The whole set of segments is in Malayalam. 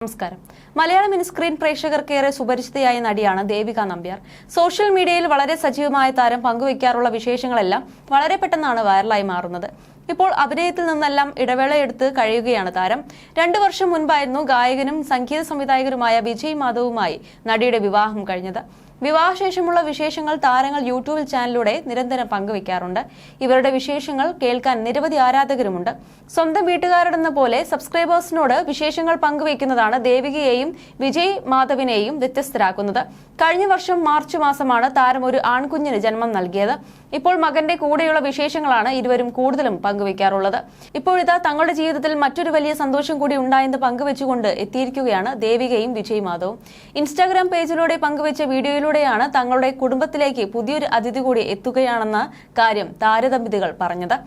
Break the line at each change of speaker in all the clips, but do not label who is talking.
നമസ്കാരം. മലയാള മിനിസ്ക്രീൻ പ്രേക്ഷകർക്കേറെ സുപരിചിതയായ നടിയാണ് ദേവിക നമ്പ്യാർ. സോഷ്യൽ മീഡിയയിൽ വളരെ സജീവമായ താരം പങ്കുവയ്ക്കാറുള്ള വിശേഷങ്ങളെല്ലാം വളരെ പെട്ടെന്നാണ് വൈറലായി മാറുന്നത്. ഇപ്പോൾ അഭിനയത്തിൽ നിന്നെല്ലാം ഇടവേളയെടുത്ത് കഴിയുകയാണ് താരം. 2 വർഷം മുൻപായിരുന്നു ഗായകനും സംഗീത സംവിധായകനുമായ വിജയ് മാധവുമായി നടിയുടെ വിവാഹം കഴിഞ്ഞത്. വിവാഹശേഷമുള്ള വിശേഷങ്ങൾ താരങ്ങൾ യൂട്യൂബ് ചാനലിലൂടെ നിരന്തരം പങ്കുവയ്ക്കാറുണ്ട്. ഇവരുടെ വിശേഷങ്ങൾ കേൾക്കാൻ നിരവധി ആരാധകരുമുണ്ട്. സ്വന്തം വീട്ടുകാരെന്ന പോലെ സബ്സ്ക്രൈബേഴ്സിനോട് വിശേഷങ്ങൾ പങ്കുവയ്ക്കുന്നതാണ് ദേവികയെയും വിജയ് മാധവിനെയും വ്യത്യസ്തരാക്കുന്നത്. കഴിഞ്ഞ വർഷം മാർച്ച് മാസമാണ് താരം ഒരു ആൺകുഞ്ഞിന് ജന്മം നൽകിയത്. ഇപ്പോൾ മകന്റെ കൂടെയുള്ള വിശേഷങ്ങളാണ് ഇരുവരും കൂടുതലും പങ്കുവയ്ക്കാറുള്ളത്. ഇപ്പോഴിതാ തങ്ങളുടെ ജീവിതത്തിൽ മറ്റൊരു വലിയ സന്തോഷം കൂടി ഉണ്ടായെന്ന് പങ്കുവെച്ചുകൊണ്ട് എത്തിയിരിക്കുകയാണ് ദേവികയും വിജയ് മാധവും. ഇൻസ്റ്റാഗ്രാം പേജിലൂടെ പങ്കുവെച്ച വീഡിയോയിലൂടെയാണ് തങ്ങളുടെ കുടുംബത്തിലേക്ക് പുതിയൊരു അതിഥി കൂടി എത്തുകയാണെന്ന കാര്യം താരദമ്പതികൾ പറഞ്ഞത്.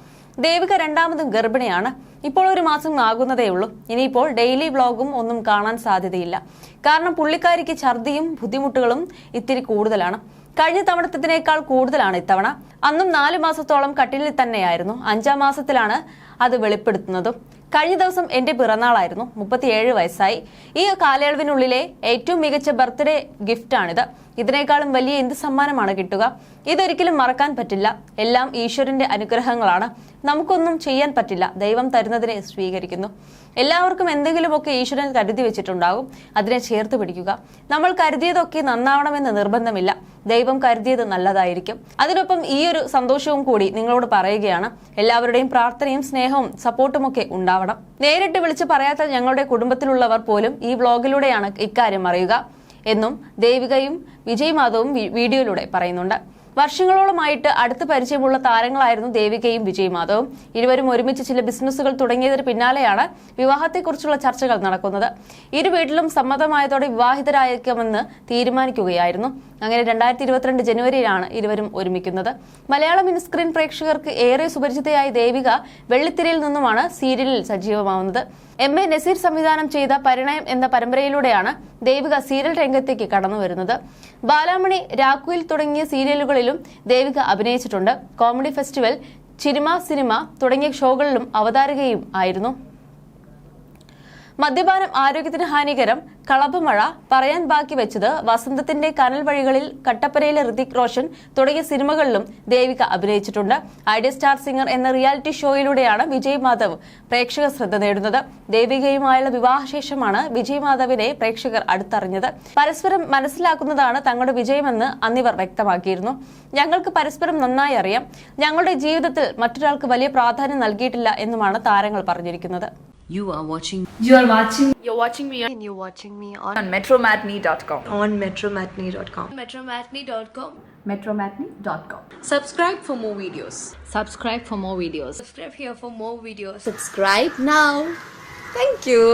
ദേവിക രണ്ടാമതും ഗർഭിണിയാണ്. ഇപ്പോൾ 1 മാസം ആകുന്നതേ ഉള്ളൂ. ഇനിയിപ്പോൾ ഡെയിലി വ്ളോഗും ഒന്നും കാണാൻ സാധ്യതയില്ല. കാരണം പുള്ളിക്കാരിക്ക് ഛർദിയും ബുദ്ധിമുട്ടുകളും ഇത്തിരി കൂടുതലാണ്. കഴിഞ്ഞ തവണത്തേക്കാൾ കൂടുതലാണ് ഇത്തവണ. അന്നും 4 മാസത്തോളം കട്ടിലിൽ തന്നെയായിരുന്നു. 5-ാം മാസത്തിലാണ് അത് വെളിപ്പെടുത്തുന്നതും. കഴിഞ്ഞ ദിവസം എന്റെ പിറന്നാളായിരുന്നു. 37 വയസ്സായി. ഈ കാലയളവിനുള്ളിലെ ഏറ്റവും മികച്ച ബർത്ത്ഡേ ഗിഫ്റ്റാണിത്. ഇതിനേക്കാളും വലിയ എന്ത് സമ്മാനമാണ് കിട്ടുക? ഇതൊരിക്കലും മറക്കാൻ പറ്റില്ല. എല്ലാം ഈശ്വരന്റെ അനുഗ്രഹങ്ങളാണ്. നമുക്കൊന്നും ചെയ്യാൻ പറ്റില്ല. ദൈവം തരുന്നതിനെ സ്വീകരിക്കുന്നു. എല്ലാവർക്കും എന്തെങ്കിലുമൊക്കെ ഈശ്വരൻ കരുതി വെച്ചിട്ടുണ്ടാകും. അതിനെ ചേർത്ത് പിടിക്കുക. നമ്മൾ കരുതിയതൊക്കെ നന്നാവണമെന്ന് നിർബന്ധമില്ല. ദൈവം കരുതിയത് നല്ലതായിരിക്കും. അതിനൊപ്പം ഈ ഒരു സന്തോഷവും കൂടി നിങ്ങളോട് പറയുകയാണ്. എല്ലാവരുടെയും പ്രാർത്ഥനയും സ്നേഹവും സപ്പോർട്ടും ഒക്കെ ഉണ്ടാവണം. നേരിട്ട് വിളിച്ച് പറയാത്ത ഞങ്ങളുടെ കുടുംബത്തിലുള്ളവർ പോലും ഈ വ്ളോഗിലൂടെയാണ് ഇക്കാര്യം അറിയുക എന്നും ദേവികയും വിജയ് മാധവും വീഡിയോയിലൂടെ പറയുന്നുണ്ട്. വർഷങ്ങളോളമായിട്ട് അടുത്ത് പരിചയമുള്ള താരങ്ങളായിരുന്നു ദേവികയും വിജയ് മാധവും. ഇരുവരും ഒരുമിച്ച് ചില ബിസിനസ്സുകൾ തുടങ്ങിയതിന് പിന്നാലെയാണ് വിവാഹത്തെക്കുറിച്ചുള്ള ചർച്ചകൾ നടക്കുന്നത്. ഇരു വീട്ടിലും സമ്മതമായതോടെ വിവാഹിതരായേക്കുമെന്ന് തീരുമാനിക്കുകയായിരുന്നു. അങ്ങനെ 2022 ജനുവരിയിലാണ് ഇരുവരും ഒരുമിക്കുന്നത്. മലയാള മിനിസ്ക്രീൻ പ്രേക്ഷകർക്ക് ഏറെ സുപരിചിതയായ ദേവിക വെള്ളിത്തിരയിൽ നിന്നുമാണ് സീരിയലിൽ സജീവമാവുന്നത്. MA നസീർ സംവിധാനം ചെയ്ത പരിണയം എന്ന പരമ്പരയിലൂടെയാണ് ദേവിക സീരിയൽ രംഗത്തേക്ക് കടന്നു വരുന്നത്. ബാലാമണി, രാക്കുയിൽ തുടങ്ങിയ സീരിയലുകളിലും ദേവിക അഭിനയിച്ചിട്ടുണ്ട്. കോമഡി ഫെസ്റ്റിവൽ, ചിരിമ സിനിമ തുടങ്ങിയ ഷോകളിലും അവതാരകയും ആയിരുന്നു. മദ്യപാനം ആരോഗ്യത്തിന് ഹാനികരം, കളഭമഴ, പറയാൻ ബാക്കി വെച്ചത്, വസന്തത്തിന്റെ കനൽ വഴികളിൽ, കട്ടപ്പനയിലെ ഋതിക് റോഷൻ തുടങ്ങിയ സിനിമകളിലും ദേവിക അഭിനയിച്ചിട്ടുണ്ട്. ഐഡിയ സ്റ്റാർ സിംഗർ എന്ന റിയാലിറ്റി ഷോയിലൂടെയാണ് വിജയ് മാധവ് പ്രേക്ഷക ശ്രദ്ധ നേടുന്നത്. ദേവികയുമായുള്ള വിവാഹശേഷമാണ് വിജയ് മാധവിനെ പ്രേക്ഷകർ അടുത്തറിഞ്ഞത്. പരസ്പരം മനസ്സിലാക്കുന്നതാണ് തങ്ങളുടെ വിജയമെന്ന് അന്നിവർ വ്യക്തമാക്കിയിരുന്നു. ഞങ്ങൾക്ക് പരസ്പരം നന്നായി അറിയാം. ഞങ്ങളുടെ ജീവിതത്തിൽ മറ്റൊരാൾക്ക് വലിയ പ്രാധാന്യം നൽകിയിട്ടില്ല എന്നുമാണ് താരങ്ങൾ പറഞ്ഞിരിക്കുന്നത്.
You're watching
me
on metromatney.com.
on metromatney.com.
metromatney.com.
Subscribe for more videos.
Subscribe for more videos.
Subscribe here for more videos.
Subscribe now. Thank you.